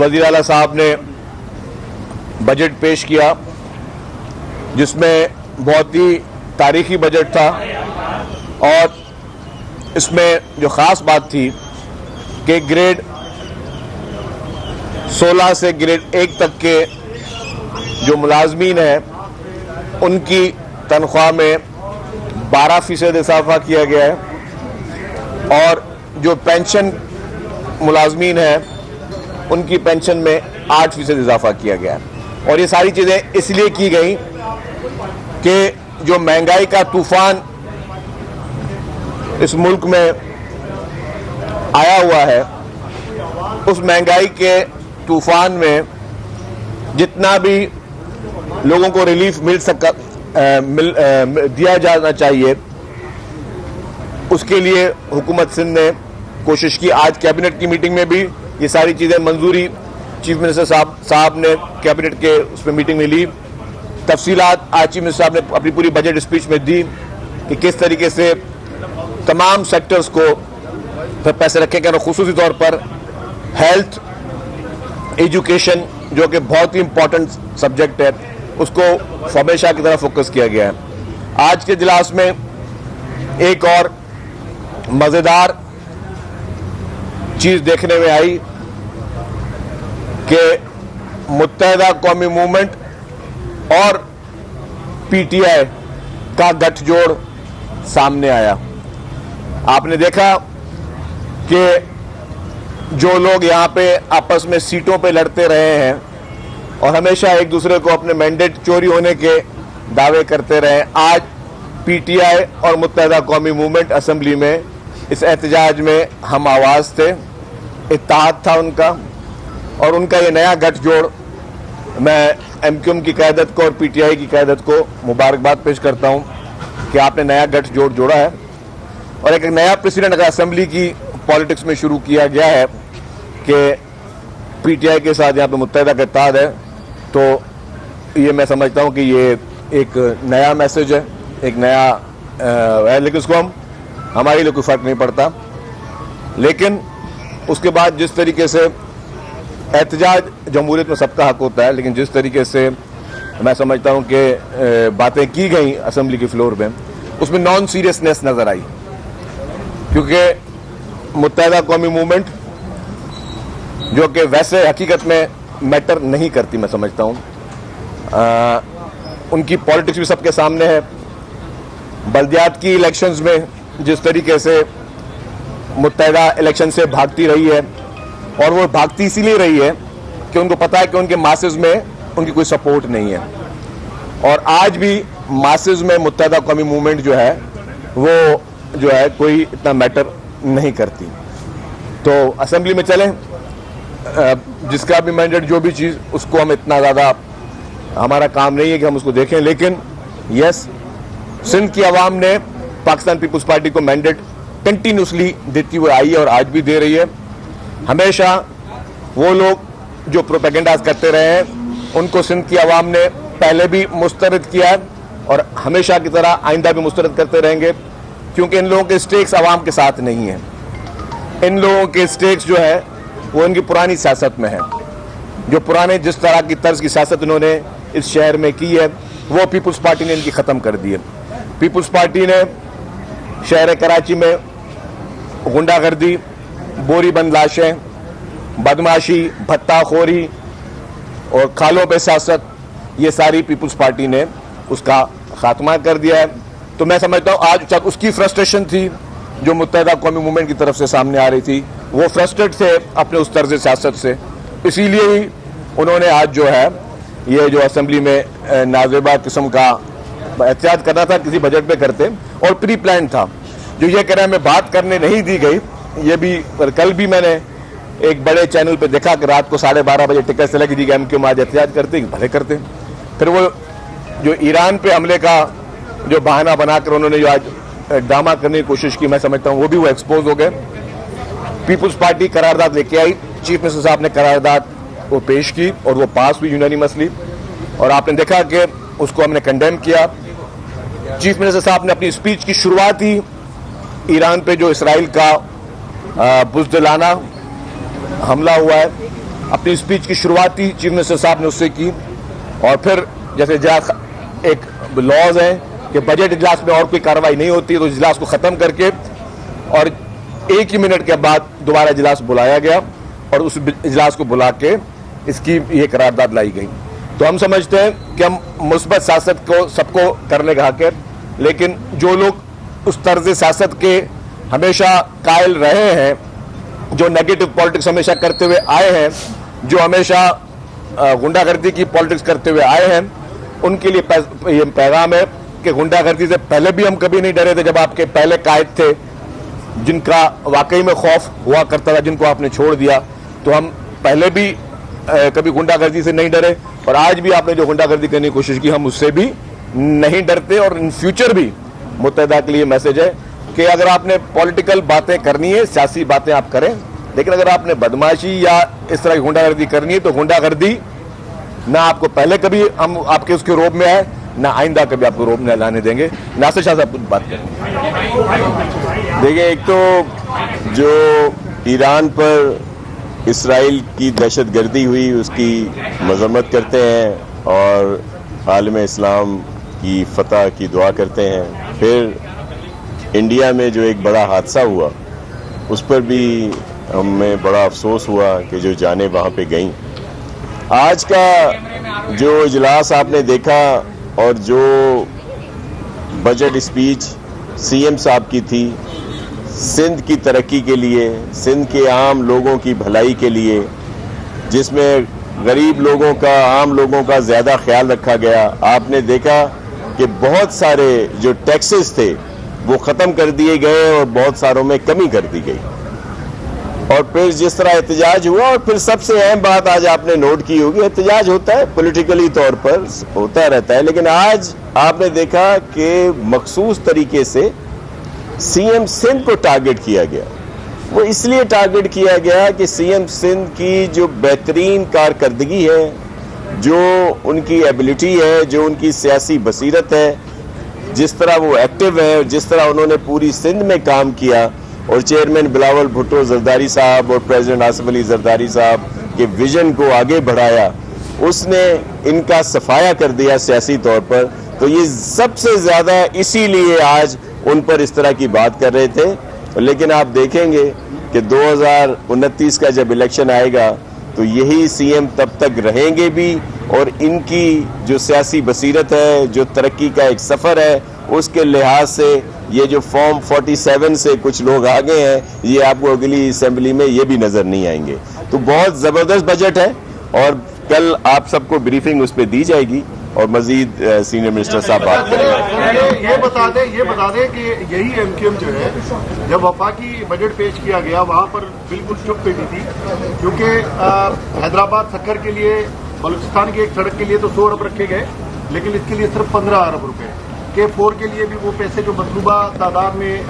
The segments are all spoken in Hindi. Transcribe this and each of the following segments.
वज़ीर आला साहब ने बजट पेश किया, जिसमें बहुत ही तारीखी बजट था। और इसमें जो ख़ास बात थी कि ग्रेड 16 से ग्रेड 1 तक के जो मुलाजमीन हैं उनकी तनख्वाह में 12% इजाफा किया गया है, और जो पेंशन मुलाजमीन हैं उनकी पेंशन में 8% इजाफा किया गया है। और ये सारी चीज़ें इसलिए की गई कि जो महंगाई का तूफान इस मुल्क में आया हुआ है, उस महंगाई के तूफान में जितना भी लोगों को रिलीफ दिया जाना चाहिए, उसके लिए हुकूमत सिंध ने कोशिश की। आज कैबिनेट की मीटिंग में भी ये सारी चीज़ें मंजूरी चीफ मिनिस्टर साहब ने कैबिनेट के उसमें मीटिंग में ली। तफसीलात आज चीफ मिनिस्टर साहब ने अपनी पूरी बजट स्पीच में दी कि किस तरीके से तमाम सेक्टर्स को पैसे रखे गए, और खुसूसी तौर पर हेल्थ, एजुकेशन जो कि बहुत ही इंपॉर्टेंट सब्जेक्ट है, उसको हमेशा की तरह फोकस किया गया है। आज के इजलास में एक और मज़ेदार चीज़ देखने में आई कि मुत्तहिदा कौमी मूवमेंट और पीटीआई का गठजोड़ सामने आया। आपने देखा कि जो लोग यहाँ पे आपस में सीटों पे लड़ते रहे हैं और हमेशा एक दूसरे को अपने मैंडेट चोरी होने के दावे करते रहे, आज पीटीआई और मुत्तहिदा कौमी मूवमेंट असेंबली में इस एहतजाज में हम आवाज़ थे, इत्तेहाद था उनका। और उनका ये नया गठजोड़, मैं एमक्यूएम की क़यादत को और पीटीआई की क़यादत को मुबारकबाद पेश करता हूँ कि आपने नया गठजोड़ जोड़ा है और एक नया प्रेसिडेंट अगर असेंबली की पॉलिटिक्स में शुरू किया गया है कि पीटीआई के साथ यहाँ पे मुत्तहिदा का इत्तेहाद है, तो ये मैं समझता हूँ कि ये एक नया मैसेज है, एक नया है। लेकिन उसको हमारे लिए कोई फ़र्क नहीं पड़ता। लेकिन उसके बाद जिस तरीके से एहतजाज जमहूरियत में सबका हक होता है, लेकिन जिस तरीके से मैं समझता हूँ कि बातें की गई असेंबली के फ्लोर में, उसमें नॉन सीरियसनेस नज़र आई, क्योंकि मुत्तहिदा कौमी मूवमेंट जो कि वैसे हकीकत में मैटर नहीं करती, मैं समझता हूँ, उनकी पॉलिटिक्स भी सबके सामने है। बल्दियात की इलेक्शंस में जिस तरीके से मुत्तहिदा इलेक्शन से भागती रही है, और वो भागती इसीलिए रही है कि उनको पता है कि उनके मासेस में उनकी कोई सपोर्ट नहीं है। और आज भी मासेस में मुत्तहिदा कौमी मूवमेंट जो है वो जो है कोई इतना मैटर नहीं करती। तो असेंबली में चलें, जिसका भी मैंडेट जो भी चीज़, उसको हम इतना ज़्यादा, हमारा काम नहीं है कि हम उसको देखें। लेकिन यस, सिंध की आवाम ने पाकिस्तान पीपल्स पार्टी को मैंडेट कंटिन्यूसली देती हुई आई है और आज भी दे रही है। हमेशा वो लोग जो प्रोपेगेंडा करते रहे हैं उनको सिंध की आवाम ने पहले भी मुस्तरद किया है और हमेशा की तरह आइंदा भी मुस्तरद करते रहेंगे, क्योंकि इन लोगों के स्टेक्स आवाम के साथ नहीं है। इन लोगों के स्टेक्स जो है वो इनकी पुरानी सियासत में है। जो पुराने जिस तरह की तर्ज की सियासत इन्होंने इस शहर में की है, वो पीपल्स पार्टी ने इनकी ख़त्म कर दी है। पीपल्स पार्टी ने शहर कराची में गुंडागर्दी, बोरी बंद लाशें, बदमाशी, भत्ताखोरी और खालों पे सियासत, ये सारी पीपल्स पार्टी ने उसका खात्मा कर दिया है। तो मैं समझता हूँ आज उसकी फ्रस्ट्रेशन थी जो मुत्तहिदा कौमी मूवमेंट की तरफ से सामने आ रही थी, वो फ्रस्ट्रेट थे अपने उस तर्ज सियासत से, इसीलिए ही उन्होंने आज जो है ये जो असेंबली में नाजेबा किस्म का एहतियात करना था, किसी बजट पे करते, और प्री प्लान था। जो ये कह रहे हैं हमें बात करने नहीं दी गई, ये भी कल भी मैंने एक बड़े चैनल पे देखा कि रात को 12:30 बजे टिकट से लगी थी कि एमक्यूएम आज एहतियात करते, भले करते। फिर वो जो ईरान पे हमले का जो बहाना बनाकर उन्होंने जो आज ड्रामा करने की कोशिश की, मैं समझता हूँ वो भी वो एक्सपोज हो गए। पीपल्स पार्टी करारदाद लेके आई, चीफ मिनिस्टर साहब ने करारदाद वो पेश की और वो पास हुई यूनानिमसली, और आपने देखा कि उसको हमने कंडेम किया। चीफ मिनिस्टर साहब ने अपनी स्पीच की शुरुआत ही ईरान पे जो इसराइल का बुज़दिलाना हमला हुआ है अपनी स्पीच की शुरुआती चीफ मिनिस्टर साहब ने उससे की, और फिर जैसे एक लॉज है कि बजट इजलास में और कोई कार्रवाई नहीं होती तो इजलास को ख़त्म करके और एक ही मिनट के बाद दोबारा इजलास बुलाया गया और उस इजलास को बुला के इसकी ये करारदाद लाई गई। तो हम समझते हैं कि हम मुस्बत सियासत को सबको करने का हक है, लेकिन जो लोग उस तर्ज सियासत के हमेशा कायल रहे हैं, जो नेगेटिव पॉलिटिक्स हमेशा करते हुए आए हैं, जो हमेशा गुंडागर्दी की पॉलिटिक्स करते हुए आए हैं, उनके लिए ये पैगाम है कि गुंडागर्दी से पहले भी हम कभी नहीं डरे थे। जब आपके पहले कायद थे जिनका वाकई में खौफ हुआ करता था, जिनको आपने छोड़ दिया, तो हम पहले भी कभी गुंडागर्दी से नहीं डरे, और आज भी आपने जो गुंडागर्दी करने की कोशिश की हम उससे भी नहीं डरते। और इन फ्यूचर भी मुत्तहदा के लिए मैसेज है कि अगर आपने पॉलिटिकल बातें करनी है, सियासी बातें आप करें, लेकिन अगर आपने बदमाशी या इस तरह की गुंडागर्दी करनी है तो गुंडागर्दी ना आपको पहले कभी हम आपके उसके रोब में आए, ना आइंदा कभी आपको रोब में लाने देंगे। नासिर शाह साहब कुछ बात करें। देखिए, एक तो जो ईरान पर इसराइल की दहशतगर्दी हुई उसकी मजम्मत करते हैं और आलम इस्लाम की फतह की दुआ करते हैं। फिर इंडिया में जो एक बड़ा हादसा हुआ उस पर भी हमें बड़ा अफसोस हुआ कि जो जाने वहाँ पे गईं। आज का जो इजलास आपने देखा और जो बजट स्पीच सीएम साहब की थी, सिंध की तरक्की के लिए, सिंध के आम लोगों की भलाई के लिए, जिसमें गरीब लोगों का, आम लोगों का ज़्यादा ख्याल रखा गया। आपने देखा कि बहुत सारे जो टैक्सेस थे वो ख़त्म कर दिए गए और बहुत सारों में कमी कर दी गई। और फिर जिस तरह एहतजाज हुआ, और फिर सबसे अहम बात आज आपने नोट की होगी, एहतजाज होता है पॉलिटिकली तौर पर होता रहता है, लेकिन आज आपने देखा कि मखसूस तरीके से सीएम सिंध को टारगेट किया गया। वो इसलिए टारगेट किया गया कि सीएम सिंध की जो बेहतरीन कारकर्दगी है, जो उनकी एबिलिटी है, जो उनकी सियासी बसीरत है, जिस तरह वो एक्टिव है, जिस तरह उन्होंने पूरी सिंध में काम किया और चेयरमैन बिलावल भुट्टो जरदारी साहब और प्रेसिडेंट आसिफ अली जरदारी साहब के विजन को आगे बढ़ाया, उसने इनका सफाया कर दिया सियासी तौर पर। तो ये सबसे ज़्यादा इसीलिए आज उन पर इस तरह की बात कर रहे थे। लेकिन आप देखेंगे कि 2029 का जब इलेक्शन आएगा तो यही सीएम तब तक रहेंगे भी, और इनकी जो सियासी बसीरत है, जो तरक्की का एक सफ़र है, उसके लिहाज से ये जो फॉर्म 47 से कुछ लोग आ गए हैं, ये आपको अगली असेंबली में ये भी नज़र नहीं आएंगे। तो बहुत ज़बरदस्त बजट है और कल आप सबको ब्रीफिंग उस पर दी जाएगी और मजीद सीनियर मिनिस्टर साहब बात करेंगे। ये बता दें कि यही एमक्यूएम जो है, जब वफाकी बजट पेश किया गया वहाँ पर बिल्कुल चुप बैठी थी, क्योंकि हैदराबाद सक्कर के लिए, बलूचिस्तान की एक सड़क के लिए तो 100 अरब रखे गए, लेकिन इसके लिए सिर्फ 15 अरब रुपए। K4 के लिए भी वो पैसे जो मतलूबा तादाद में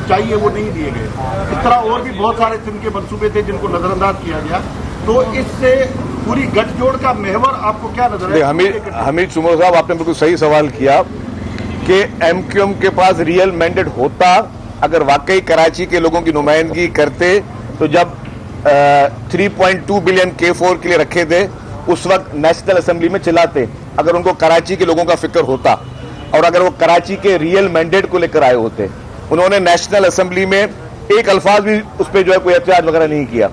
चाहिए वो नहीं दिए गए। इस तरह और भी बहुत सारे सिंध के मनसूबे थे जिनको नजरअंदाज किया गया। तो इससे पूरी गठजोड़ का महवर आपको क्या नजर है? हमीद सुमर साहब, आपने बिल्कुल सही सवाल किया कि एमक्यूएम के पास रियल मैंडेट होता, अगर वाकई कराची के लोगों की नुमाइंदगी करते, तो जब 3.2 बिलियन K4 के लिए रखे थे उस वक्त नेशनल असेंबली में चिल्लाते, अगर उनको कराची के लोगों का फिक्र होता और अगर वो कराची के रियल मैंडेट को लेकर आए होते। उन्होंने नेशनल असेंबली में एक अल्फाज भी उस पर जो है कोई एहतजाज वगैरह नहीं किया।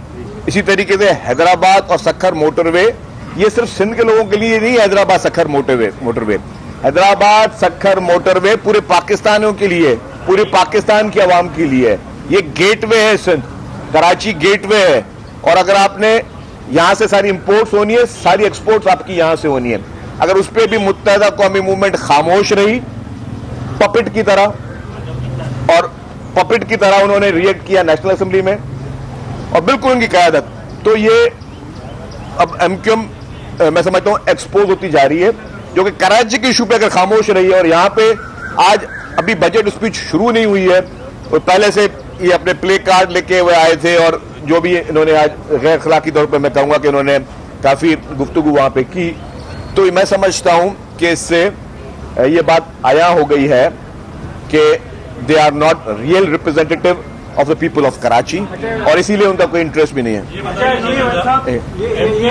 इसी तरीके से हैदराबाद और सक्खर मोटरवे, ये सिर्फ सिंध के लोगों के लिए नहीं, हैदराबाद सक्खर मोटरवे हैदराबाद सक्खर मोटरवे पूरे पाकिस्तानियों के लिए, पूरे पाकिस्तान की आवाम के लिए ये गेटवे है। सिंध कराची गेटवे है, और अगर आपने यहां से सारी इंपोर्ट्स होनी है, सारी एक्सपोर्ट्स आपकी यहां से होनी है। अगर उस पर भी मुत्तहदा कौमी मूवमेंट खामोश रही, पपेट की तरह, और पपेट की तरह उन्होंने रिएक्ट किया नेशनल असेंबली में और बिल्कुल उनकी क़यादत, तो ये अब एमक्यूएम मैं समझता हूं एक्सपोज होती जा रही है, जो कि कराची के इशू पे अगर खामोश रही है। और यहां पे आज अभी बजट स्पीच शुरू नहीं हुई है, और पहले से ये अपने प्ले कार्ड लेके हुए आए थे, और जो भी इन्होंने आज गैर अखलाकी तौर पर मैं कहूंगा कि इन्होंने काफी गुफ्तगू वहां पे की, तो मैं समझता हूं कि इससे ये बात आया हो गई है कि they are not real representative of the people of Karachi, और इसीलिए उनका कोई इंटरेस्ट भी नहीं है। ये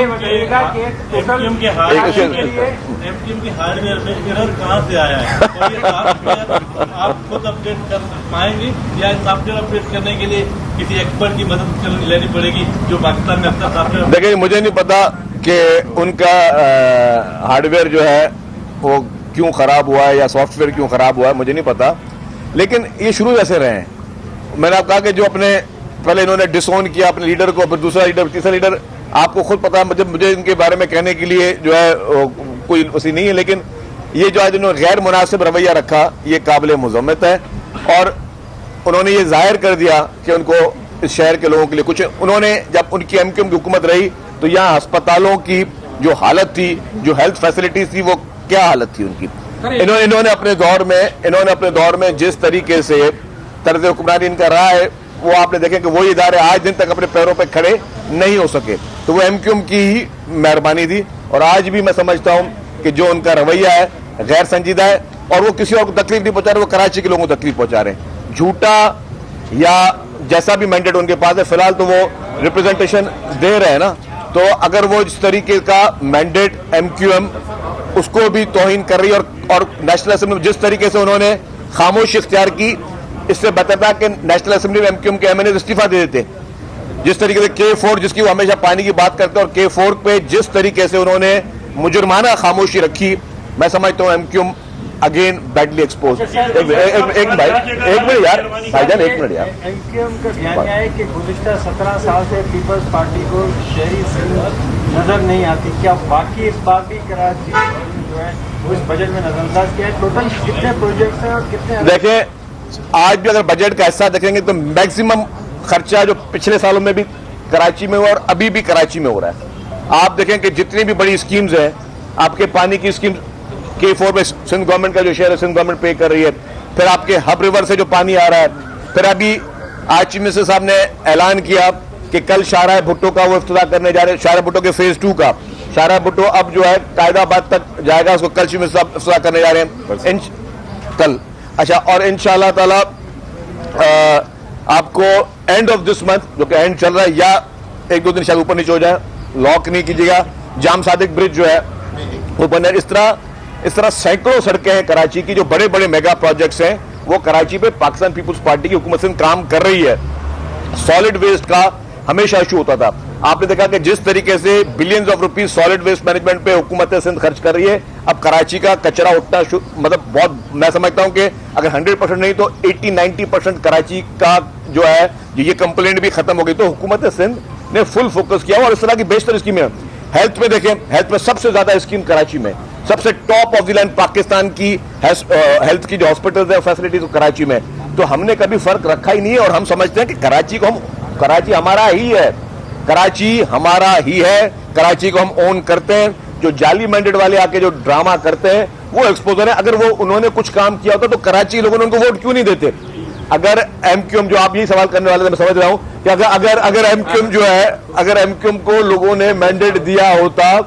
बताइएगा कि एमक्यूएम के हार्डवेयर में एरर कहाँ से आया है, और ये सॉफ्टवेयर आप खुद अपडेट कर पाएंगे या सॉफ्टवेयर अपडेट करने के लिए किसी एक्सपर्ट की मदद लेनी पड़ेगी जो पाकिस्तान में अब तक सॉफ्टवेयर? देखिए, मुझे नहीं पता कि उनका हार्डवेयर जो है वो क्यों खराब हुआ है या सॉफ्टवेयर क्यों खराब हुआ है, मुझे नहीं पता। लेकिन ये शुरू ऐसे रहे हैं। मैंने आप कहा कि जो अपने पहले इन्होंने डिसोन किया अपने लीडर को, फिर दूसरा लीडर, तीसरा लीडर, आपको खुद पता है, मुझे इनके बारे में कहने के लिए जो है कोई उसी नहीं है। लेकिन ये जो आज इन्होंने गैर मुनासिब रवैया रखा, ये काबिल मुज़म्मत है। और उन्होंने ये जाहिर कर दिया कि उनको इस शहर के लोगों के लिए कुछ, उन्होंने जब उनकी एमक्यूएम की हुकूमत रही तो यहाँ अस्पतालों की जो हालत थी, जो हेल्थ फैसिलिटीज थी, वो क्या हालत थी उनकी। इन्होंने अपने दौर में जिस तरीके से तर्ज हुक्मरानी इनका रहा है, वो आपने देखे कि वही इदारे आज दिन तक अपने पैरों पे खड़े नहीं हो सके, तो वो एमक्यूएम की ही मेहरबानी थी। और आज भी मैं समझता हूं कि जो उनका रवैया है गैर संजीदा है, और वो किसी और को तकलीफ नहीं पहुंचा रहे, वो कराची के लोगों को तकलीफ पहुंचा रहे हैं। झूठा या जैसा भी मैंडेट उनके पास है, फिलहाल तो वो रिप्रेजेंटेशन दे रहे हैं ना, तो अगर वो इस तरीके का मैंडेट एमक्यूएम उसको भी तौहीन कर रही है, और नेशनल असेंबली में जिस तरीके से उन्होंने खामोशी इख्तियार की, इससे बेहतर था कि नेशनल असेंबली में एमक्यूएम के एमएनए इस्तीफा दे देते। जिस तरीके से K4, जिसकी वो हमेशा पानी की बात करते हैं, और K4 पे जिस तरीके से उन्होंने मुजुर्माना खामोशी रखी, मैं समझता हूँ एमक्यूएम अगेन बैडली एक्सपोज। एक मिनट यार भाईजान, एक मिनट यार। एमक्यूएम का ध्यान है कि गुज़िश्ता 17 साल से पीपल्स पार्टी को शहरी नजर नहीं आती। क्या बाकी इस बार भी कराची जो है वो इस बजट में नजरअंदाज किया है? टोटल कितने प्रोजेक्ट्स हैं और कितने? देखें, आज भी अगर बजट का हिस्सा देखेंगे तो मैक्सिमम खर्चा जो पिछले सालों में भी कराची में हुआ और अभी भी कराची में हो रहा है। आप देखें कि जितनी भी बड़ी स्कीम्स हैं, आपके पानी की स्कीम K4 में सिंध गवर्नमेंट का जो शेयर है सिंध गवर्नमेंट पे कर रही है, फिर आपके हब रिवर से जो पानी आ रहा है, फिर अभी आज चीफ मिनिस्टर साहब ने ऐलान किया कि कल शाहराह भुट्टो का वो इफ्तिताह करने जा रहे हैं, शाहराह भुट्टो के फेज 2 का। शाहराह भुट्टो अब जो है कायदाबाद तक जाएगा, उसको कल चीफ मिनिस्टर साहब इफ्तिताह करने जा रहे हैं कल। अच्छा, और इंशाअल्लाह ताला आपको एंड ऑफ दिस मंथ, जो कि एंड चल रहा है, या एक दो दिन शायद ऊपर नीचे हो जाए, लॉक नहीं कीजिएगा, जाम सादिक ब्रिज जो है वो बने। इस तरह सैकड़ों सड़कें हैं कराची की, जो बड़े बड़े मेगा प्रोजेक्ट्स हैं, वो कराची पे पाकिस्तान पीपुल्स पार्टी की हुकूमत सिंध काम कर रही है। सॉलिड वेस्ट का हमेशा इशू होता था। आपने देखा कि जिस तरीके से billions of rupees solid waste management पे हुकूमत सिंध खर्च कर रही है, अब कराची का कचरा उठना मतलब बहुत, मैं समझता हूं कि अगर 100% नहीं तो 80-90% कराची का जो है ये कंप्लेंट भी खत्म हो गई। तो हुकूमत सिंध ने फुल फोकस किया, और इस तरह की बेशतर स्कीमें हेल्थ में देखें, हेल्थ में सबसे ज्यादा स्कीम कराची में, सबसे top of the line Pakistan की हेल्थ की जो हॉस्पिटल्स है फैसिलिटीज कराची में। तो हमने कभी फर्क रखा ही नहीं है, और हम समझते हैं कि कराची हमारा ही है, कराची हमारा ही है, कराची को हम ओन करते हैं। जो जाली मैंडेट वाले आके जो ड्रामा करते हैं वो एक्सपोजर है। अगर वो उन्होंने कुछ काम किया होता तो कराची लोगों ने उनको वोट क्यों नहीं देते? अगर एमक्यूएम, जो आप यही सवाल करने वाले थे, मैं समझ रहा हूं कि अगर एमक्यूएम जो है, अगर एमक्यूएम को लोगों ने मैंडेट दिया होता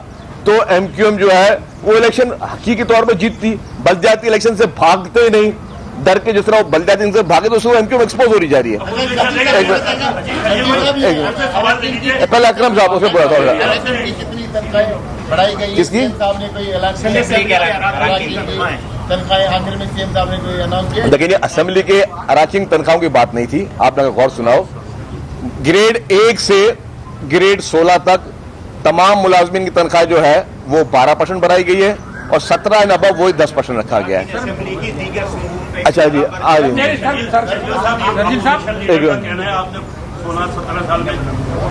तो एमक्यूएम जो है वो इलेक्शन हकीकी तौर पर जीतती। बलदियाती इलेक्शन से भागते ही नहीं, डर के, जिस तरह वो बलदियाती से भागे तो उसको एमक्यूएम एक्सपोज हो रही जा रही है। पहले अकरम साहब उसे बोला था बढ़ाई गई, किसकी? साहब ने कोई ऐलान तनख्वाहें आखिर में सीएम साहब ने कोई अनाउंस किया? देखिए, असेंबली के अराकिंग तनख्वाहों की बात नहीं थी, आपने गौर सुनाओ। ग्रेड 1 से ग्रेड 16 तक तमाम मुलाजमीन की तनख्वाह जो है वो 12% बढ़ाई गई है, और 17 एंड अबव वही 10% रखा गया है। अच्छा जी, आज कहना है आपने 16-17 साल में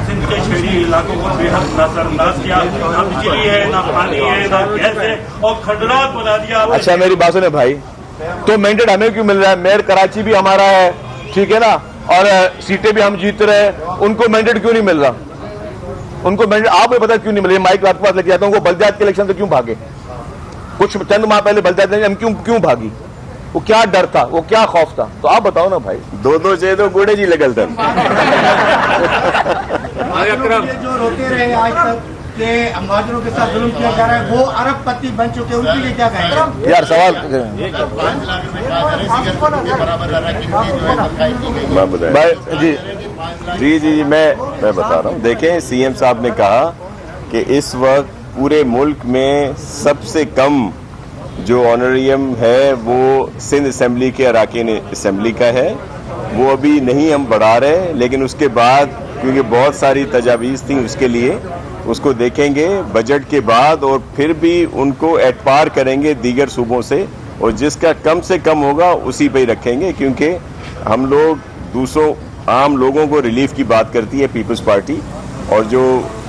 सिंध के शहरी इलाकों को बेहद नजरअंदाज किया, ना बिजली है, ना पानी है, ना गैस है, और खंडरात बना दिया। अच्छा, मेरी बात सुने भाई, तो मैंडेट हमें क्यों मिल रहा है? मेयर कराची भी हमारा है, ठीक है ना, और सीटें भी हम जीत रहे हैं, उनको मैंडेट क्यों नहीं मिल रहा? उनको मैंडेट आपको पता क्यों नहीं मिल रहा? माइक आपके पास लेके आता हूँ, वो बलदियात के इलेक्शन से क्यों भागे? कुछ चंद माह पहले बलदियात हम क्यों भागी? वो क्या डर था, वो क्या खौफ था? तो आप बताओ ना भाई। दो से तो गुड़े जी लगल था। जो रोते रहे आज तक कि महाजनों के साथ जुल्म किया जा रहा है, वो अरबपति बन चुके हैं, उनके लिए क्या कहेंगे? यार सवाल भाई जी जी मैं बता रहा हूँ। देखें, सीएम साहब ने कहा कि इस वक्त पूरे मुल्क में सबसे कम जो ऑनरियम है वो सिंध असेंबली के अराकीन असेंबली का है। वो अभी नहीं हम बढ़ा रहे, लेकिन उसके बाद क्योंकि बहुत सारी तजावीज़ थी उसके लिए, उसको देखेंगे बजट के बाद और फिर भी उनको एट पार करेंगे दीगर सूबों से, और जिसका कम से कम होगा उसी पे ही रखेंगे, क्योंकि हम लोग दूसरों आम लोगों को रिलीफ की बात करती है पीपल्स पार्टी, और जो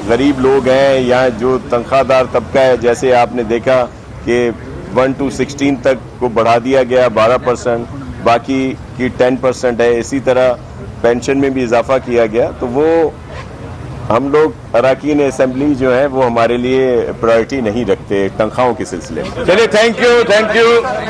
गरीब लोग हैं या जो तनख्वाहदार तबका है, जैसे आपने देखा कि 1 to 16 तक को बढ़ा दिया गया 12%, बाकी की 10% है। इसी तरह पेंशन में भी इजाफा किया गया। तो वो हम लोग अराकीन असेंबली जो है वो हमारे लिए प्रायोरिटी नहीं रखते तनख्वाहों के सिलसिले में। चलिए, थैंक यू।